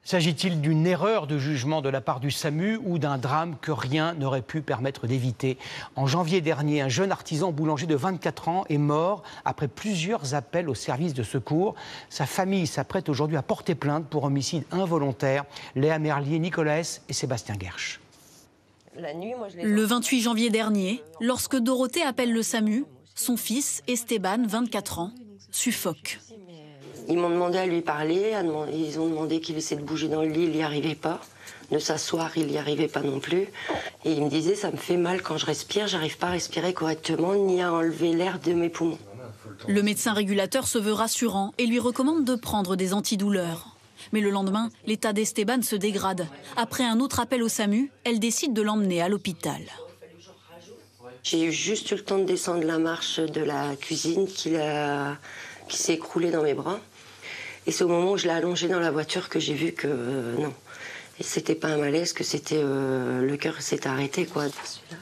S'agit-il d'une erreur de jugement de la part du SAMU ou d'un drame que rien n'aurait pu permettre d'éviter? En janvier dernier, un jeune artisan boulanger de 24 ans est mort après plusieurs appels au service de secours. Sa famille s'apprête aujourd'hui à porter plainte pour homicide involontaire. Léa Merlier, Nicolas S. et Sébastien Guerche. Le 28 janvier dernier, lorsque Dorothée appelle le SAMU, son fils, Esteban, 24 ans, suffoque. Ils m'ont demandé à lui parler, ils ont demandé qu'il essaie de bouger dans le lit, il n'y arrivait pas. De s'asseoir, il n'y arrivait pas non plus. Et il me disait, ça me fait mal quand je respire, j'arrive pas à respirer correctement, ni à enlever l'air de mes poumons. Le médecin régulateur se veut rassurant et lui recommande de prendre des antidouleurs. Mais le lendemain, l'état d'Esteban se dégrade. Après un autre appel au SAMU, elle décide de l'emmener à l'hôpital. J'ai juste eu le temps de descendre la marche de la cuisine qui s'est écroulée dans mes bras. Et c'est au moment où je l'ai allongé dans la voiture que j'ai vu que non. Et c'était pas un malaise, que c'était le cœur s'est arrêté, quoi.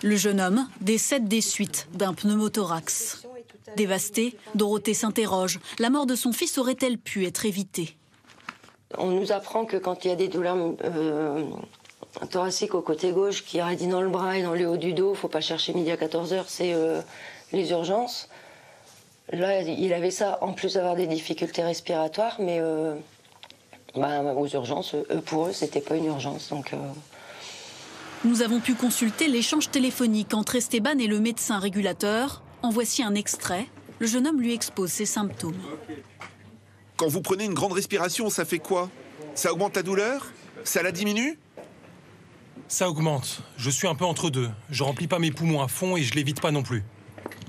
Le jeune homme décède des suites d'un pneumothorax. Dévastée, Dorothée s'interroge. La mort de son fils aurait-elle pu être évitée? On nous apprend que quand il y a des douleurs thoraciques au côté gauche, qui irradient dans le bras et dans le haut du dos, faut pas chercher midi à 14h, c'est les urgences. Là, il avait ça, en plus d'avoir des difficultés respiratoires, mais aux urgences, pour eux, c'était pas une urgence. Donc, Nous avons pu consulter l'échange téléphonique entre Esteban et le médecin régulateur. En voici un extrait. Le jeune homme lui expose ses symptômes. Quand vous prenez une grande respiration, ça fait quoi? Ça augmente la douleur? Ça la diminue? Ça augmente. Je suis un peu entre deux. Je remplis pas mes poumons à fond et je l'évite pas non plus.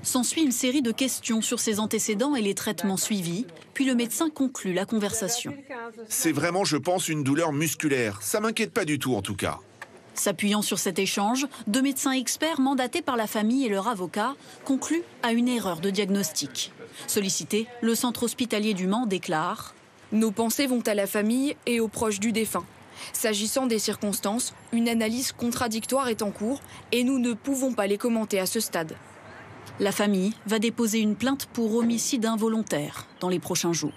S'ensuit une série de questions sur ses antécédents et les traitements suivis. Puis le médecin conclut la conversation. C'est vraiment, je pense, une douleur musculaire. Ça m'inquiète pas du tout, en tout cas. S'appuyant sur cet échange, deux médecins experts mandatés par la famille et leur avocat concluent à une erreur de diagnostic. Sollicité, le centre hospitalier du Mans déclare: Nos pensées vont à la famille et aux proches du défunt. S'agissant des circonstances, une analyse contradictoire est en cours et nous ne pouvons pas les commenter à ce stade. La famille va déposer une plainte pour homicide involontaire dans les prochains jours.